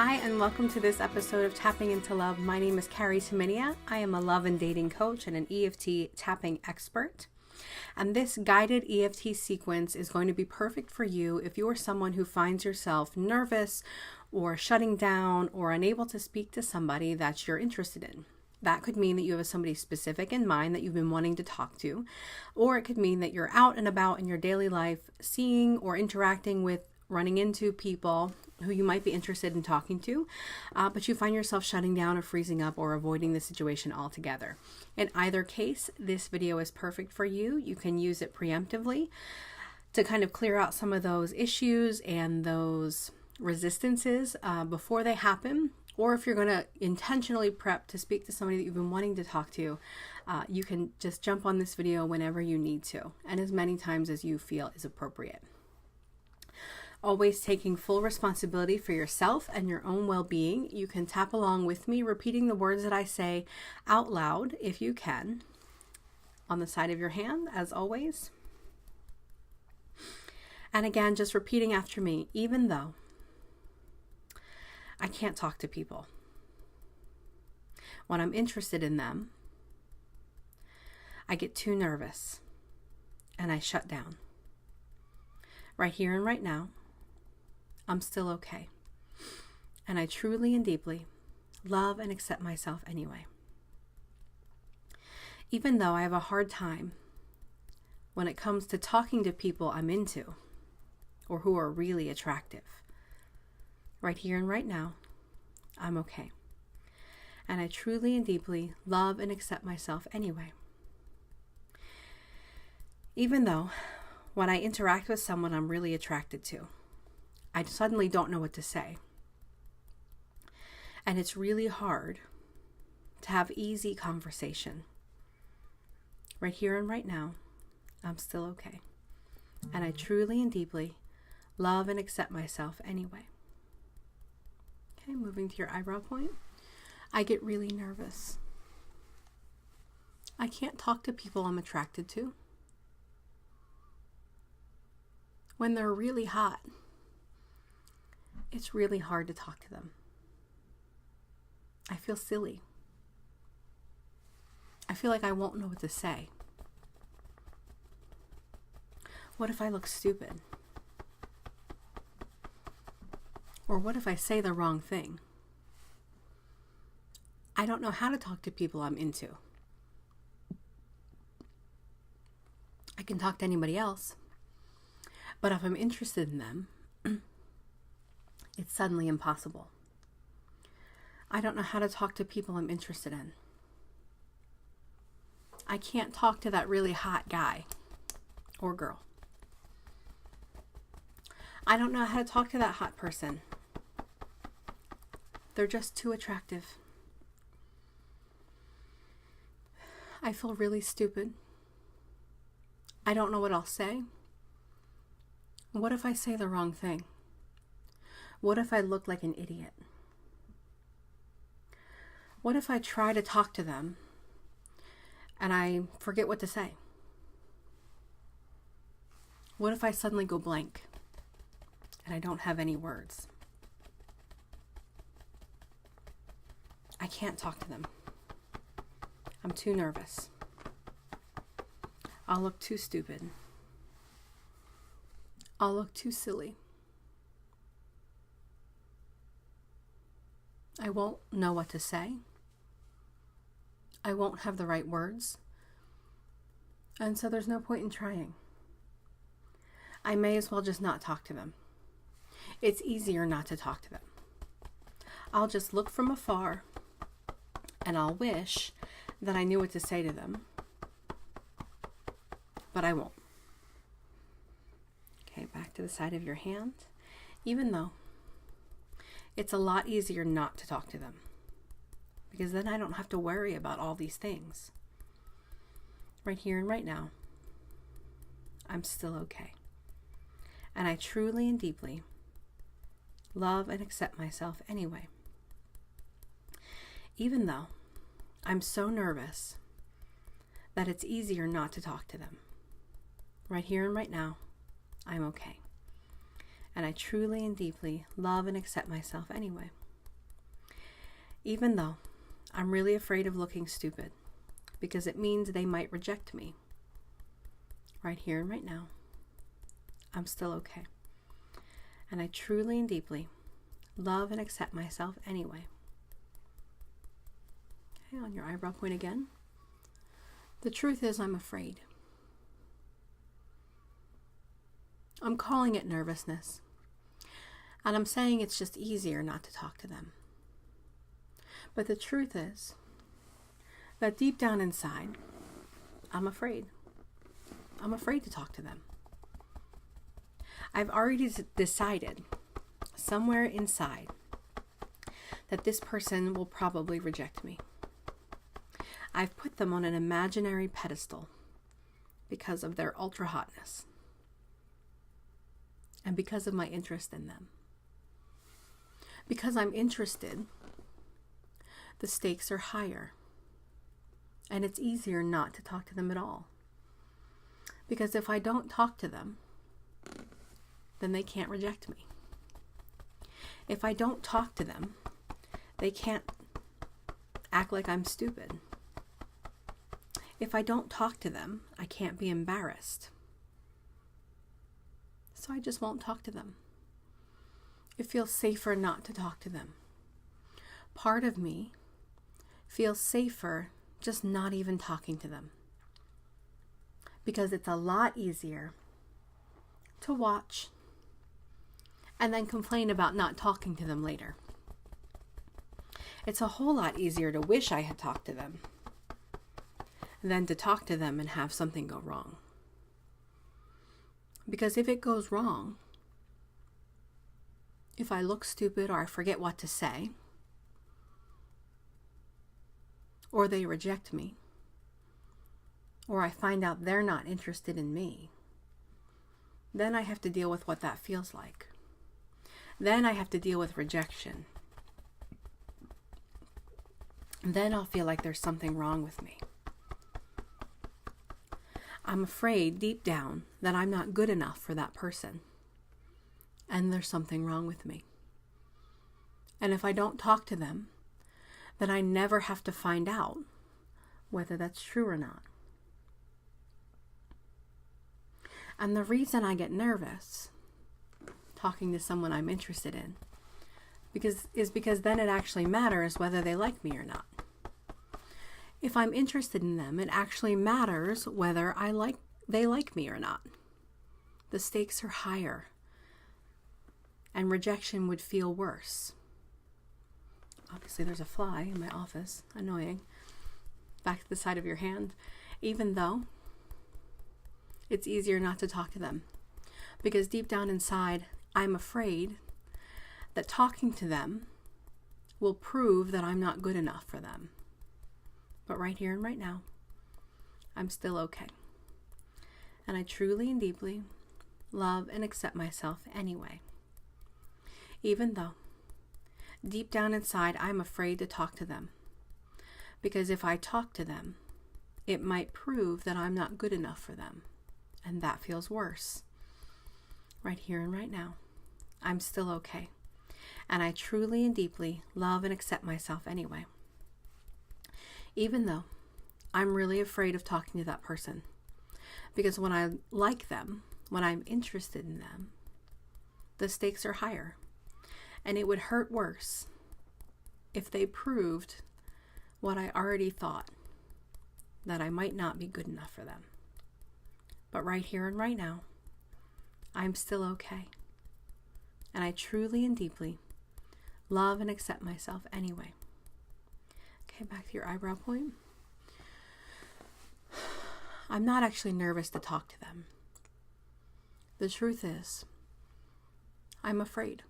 Hi, and welcome to this episode of Tapping into Love. My name is Carrie Taminia. I am a love and dating coach and an EFT tapping expert. And this guided EFT sequence is going to be perfect for you if you are someone who finds yourself nervous or shutting down or unable to speak to somebody that you're interested in. That could mean that you have somebody specific in mind that you've been wanting to talk to, or it could mean that you're out and about in your daily life, seeing or interacting with, running into people who you might be interested in talking to, but you find yourself shutting down or freezing up or avoiding the situation altogether. In either case, this video is perfect for you. You can use it preemptively to kind of clear out some of those issues and those resistances before they happen. Or if you're going to intentionally prep to speak to somebody that you've been wanting to talk to, you can just jump on this video whenever you need to, and as many times as you feel is appropriate. Always taking full responsibility for yourself and your own well-being. You can tap along with me, repeating the words that I say out loud, if you can, on the side of your hand, as always. And again, just repeating after me, even though I can't talk to people, when I'm interested in them, I get too nervous and I shut down. Right here and right now, I'm still okay. And I truly and deeply love and accept myself anyway. Even though I have a hard time when it comes to talking to people I'm into or who are really attractive, right here and right now, I'm okay. And I truly and deeply love and accept myself anyway. Even though when I interact with someone I'm really attracted to, I suddenly don't know what to say. And it's really hard to have easy conversation. Right here and right now, I'm still okay. And I truly and deeply love and accept myself anyway. Okay, moving to your eyebrow point. I get really nervous. I can't talk to people I'm attracted to. When they're really hot, it's really hard to talk to them. I feel silly. I feel like I won't know what to say. What if I look stupid? Or what if I say the wrong thing? I don't know how to talk to people I'm into. I can talk to anybody else, but if I'm interested in them, it's suddenly impossible. I don't know how to talk to people I'm interested in. I can't talk to that really hot guy or girl. I don't know how to talk to that hot person. They're just too attractive. I feel really stupid. I don't know what I'll say. What if I say the wrong thing? What if I look like an idiot? What if I try to talk to them and I forget what to say? What if I suddenly go blank and I don't have any words? I can't talk to them. I'm too nervous. I'll look too stupid. I'll look too silly. I won't know what to say. I won't have the right words. And so there's no point in trying. I may as well just not talk to them. It's easier not to talk to them. I'll just look from afar and I'll wish that I knew what to say to them, but I won't. Okay, back to the side of your hand. Even though it's a lot easier not to talk to them, because then I don't have to worry about all these things. Right here and right now, I'm still okay. And I truly and deeply love and accept myself anyway. Even though I'm so nervous that it's easier not to talk to them. Right here and right now, I'm okay. And I truly and deeply love and accept myself anyway. Even though I'm really afraid of looking stupid, because it means they might reject me. Right here and right now, I'm still okay. And I truly and deeply love and accept myself anyway. Okay, on your eyebrow point again. The truth is, I'm afraid. I'm calling it nervousness. And I'm saying it's just easier not to talk to them. But the truth is that deep down inside, I'm afraid. I'm afraid to talk to them. I've already decided somewhere inside that this person will probably reject me. I've put them on an imaginary pedestal because of their ultra hotness and because of my interest in them. Because I'm interested, the stakes are higher and it's easier not to talk to them at all. Because if I don't talk to them, then they can't reject me. If I don't talk to them, they can't act like I'm stupid. If I don't talk to them, I can't be embarrassed. So I just won't talk to them. It feels safer not to talk to them. Part of me feels safer just not even talking to them. Because it's a lot easier to watch and then complain about not talking to them later. It's a whole lot easier to wish I had talked to them than to talk to them and have something go wrong. Because if it goes wrong, if I look stupid or I forget what to say, or they reject me, or I find out they're not interested in me, then I have to deal with what that feels like. Then I have to deal with rejection. Then I'll feel like there's something wrong with me. I'm afraid deep down that I'm not good enough for that person. And there's something wrong with me. And if I don't talk to them, then I never have to find out whether that's true or not. And the reason I get nervous talking to someone I'm interested in is because then it actually matters whether they like me or not. If I'm interested in them, it actually matters whether they like me or not. The stakes are higher, and rejection would feel worse. Obviously, there's a fly in my office, annoying, back to the side of your hand, even though it's easier not to talk to them. Because deep down inside, I'm afraid that talking to them will prove that I'm not good enough for them. But right here and right now, I'm still okay. And I truly and deeply love and accept myself anyway. Even though deep down inside, I'm afraid to talk to them. Because if I talk to them, it might prove that I'm not good enough for them. And that feels worse. Right here and right now, I'm still okay. And I truly and deeply love and accept myself anyway. Even though I'm really afraid of talking to that person. Because when I like them, when I'm interested in them, the stakes are higher. And it would hurt worse if they proved what I already thought, that I might not be good enough for them. But right here and right now, I'm still okay. And I truly and deeply love and accept myself anyway. Okay, back to your eyebrow point. I'm not actually nervous to talk to them. The truth is, I'm afraid.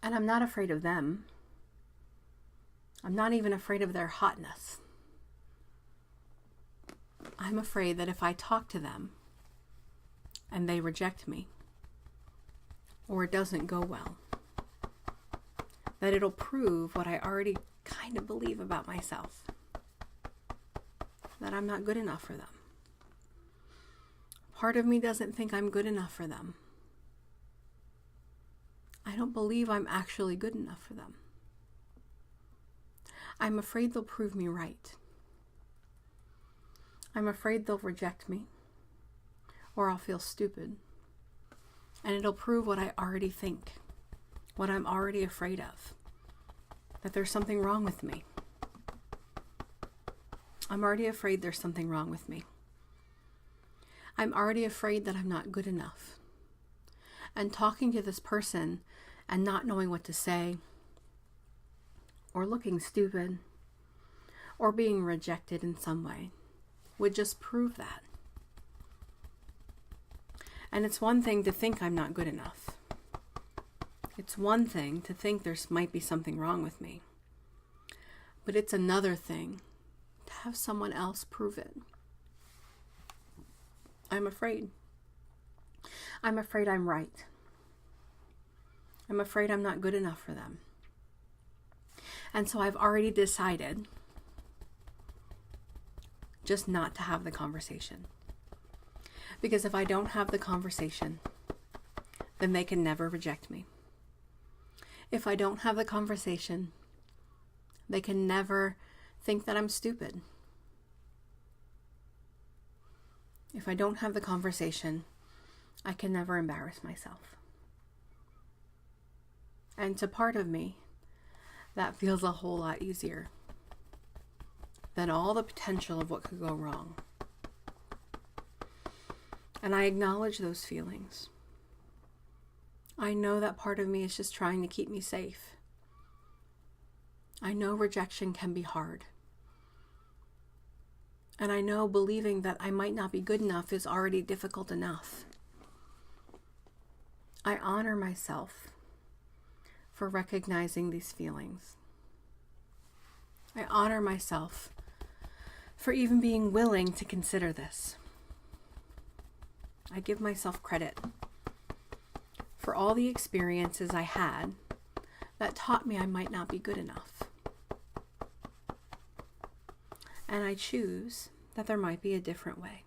And I'm not afraid of them. I'm not even afraid of their hotness. I'm afraid that if I talk to them and they reject me, or it doesn't go well, that it'll prove what I already kind of believe about myself, that I'm not good enough for them. Part of me doesn't think I'm good enough for them. I don't believe I'm actually good enough for them. I'm afraid they'll prove me right. I'm afraid they'll reject me, or I'll feel stupid. And it'll prove what I already think, what I'm already afraid of, that there's something wrong with me. I'm already afraid there's something wrong with me. I'm already afraid that I'm not good enough. And talking to this person and not knowing what to say, or looking stupid, or being rejected in some way, would just prove that. And it's one thing to think I'm not good enough. It's one thing to think there might be something wrong with me. But it's another thing to have someone else prove it. I'm afraid. I'm afraid I'm right. I'm afraid I'm not good enough for them. And so I've already decided just not to have the conversation. Because if I don't have the conversation, then they can never reject me. If I don't have the conversation, they can never think that I'm stupid. If I don't have the conversation, I can never embarrass myself. And to part of me, that feels a whole lot easier than all the potential of what could go wrong. And I acknowledge those feelings. I know that part of me is just trying to keep me safe. I know rejection can be hard. And I know believing that I might not be good enough is already difficult enough. I honor myself for recognizing these feelings. I honor myself for even being willing to consider this. I give myself credit for all the experiences I had that taught me I might not be good enough. And I choose that there might be a different way.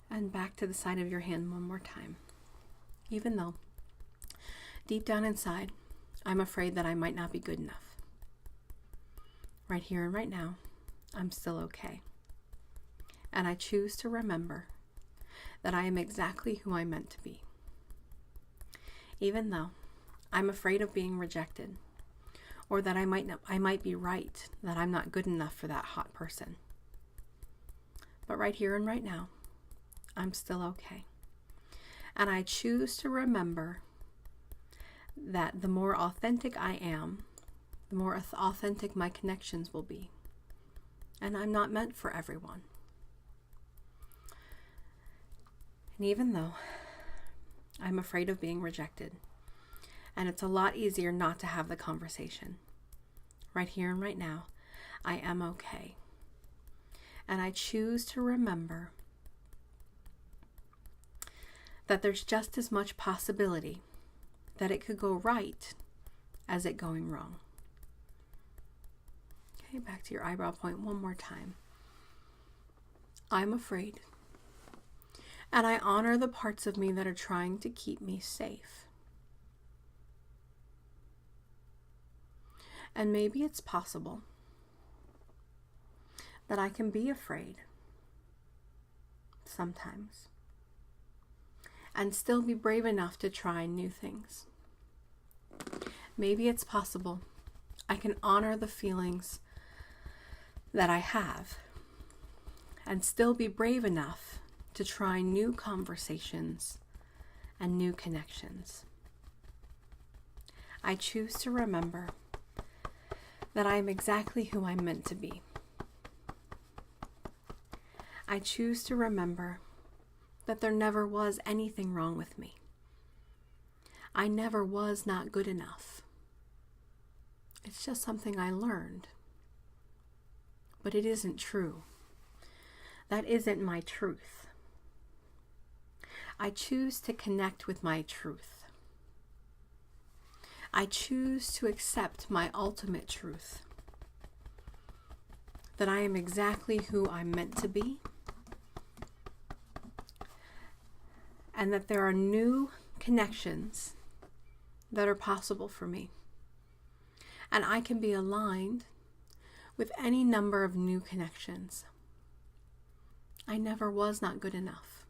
And back to the side of your hand one more time. Even though deep down inside, I'm afraid that I might not be good enough. Right here and right now, I'm still okay. And I choose to remember that I am exactly who I'm meant to be. Even though I'm afraid of being rejected, or that I might be right, that I'm not good enough for that hot person. But right here and right now, I'm still okay. And I choose to remember that the more authentic I am, the more authentic my connections will be. And I'm not meant for everyone. And even though I'm afraid of being rejected, and it's a lot easier not to have the conversation, right here and right now, I am okay. And I choose to remember that there's just as much possibility that it could go right as it going wrong. Okay, back to your eyebrow point one more time. I'm afraid. And I honor the parts of me that are trying to keep me safe. And maybe it's possible that I can be afraid sometimes and still be brave enough to try new things. Maybe it's possible I can honor the feelings that I have and still be brave enough to try new conversations and new connections. I choose to remember that I am exactly who I'm meant to be. I choose to remember that there never was anything wrong with me. I never was not good enough. It's just something I learned. But it isn't true. That isn't my truth. I choose to connect with my truth. I choose to accept my ultimate truth. That I am exactly who I'm meant to be. And that there are new connections that are possible for me. And I can be aligned with any number of new connections. I never was not good enough.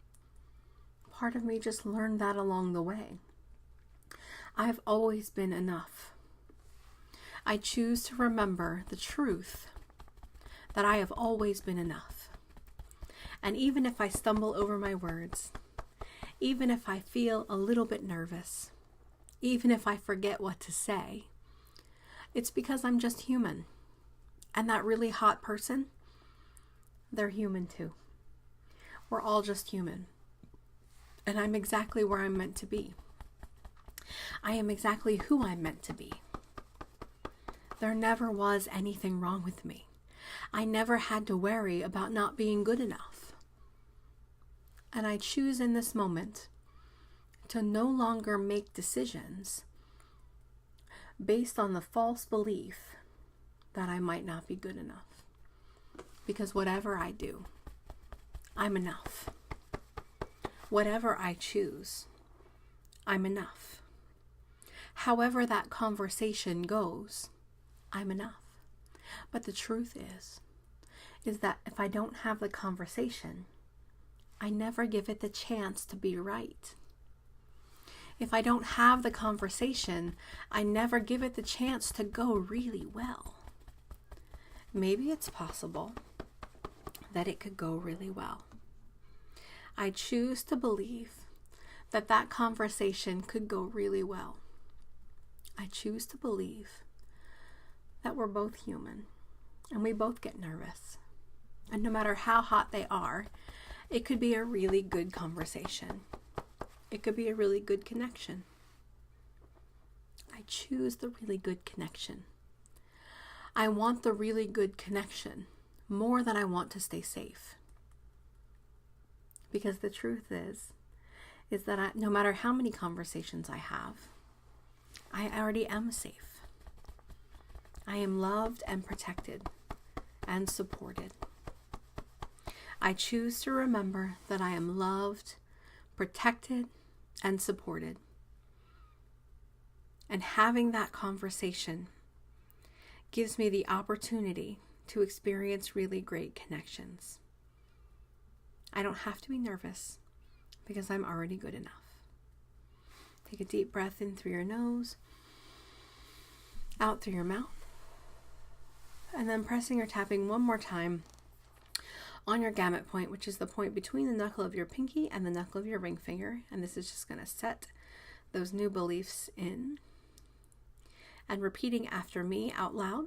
Part of me just learned that along the way. I've always been enough. I choose to remember the truth that I have always been enough. And even if I stumble over my words, even if I feel a little bit nervous, even if I forget what to say, it's because I'm just human. And that really hot person, they're human too. We're all just human. And I'm exactly where I'm meant to be. I am exactly who I'm meant to be. There never was anything wrong with me. I never had to worry about not being good enough. And I choose in this moment to no longer make decisions based on the false belief that I might not be good enough. Because whatever I do, I'm enough. Whatever I choose, I'm enough. However that conversation goes, I'm enough. But the truth is that if I don't have the conversation, I never give it the chance to be right. If I don't have the conversation, I never give it the chance to go really well. Maybe it's possible that it could go really well. I choose to believe that that conversation could go really well. I choose to believe that we're both human and we both get nervous. And no matter how hot they are, it could be a really good conversation. It could be a really good connection. I choose the really good connection. I want the really good connection more than I want to stay safe. Because the truth is that no matter how many conversations I have, I already am safe. I am loved and protected and supported. I choose to remember that I am loved, protected, and supported. And having that conversation gives me the opportunity to experience really great connections. I don't have to be nervous because I'm already good enough. Take a deep breath in through your nose, out through your mouth, and then pressing or tapping one more time on your gamut point, which is the point between the knuckle of your pinky and the knuckle of your ring finger. And this is just going to set those new beliefs in. And repeating after me out loud,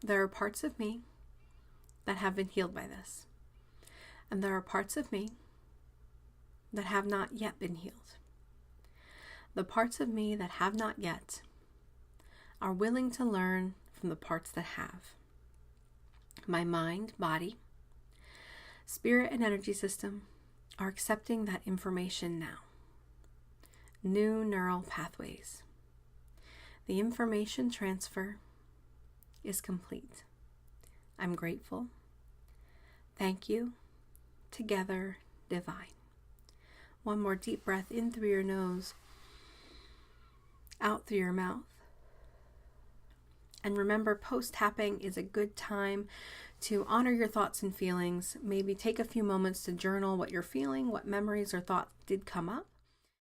there are parts of me that have been healed by this. And there are parts of me that have not yet been healed. The parts of me that have not yet are willing to learn from the parts that have. My mind, body, spirit, and energy system are accepting that information now. New neural pathways. The information transfer is complete. I'm grateful. Thank you. Together, divine. One more deep breath in through your nose, out through your mouth. And remember, post-tapping is a good time to honor your thoughts and feelings. Maybe take a few moments to journal what you're feeling, what memories or thoughts did come up.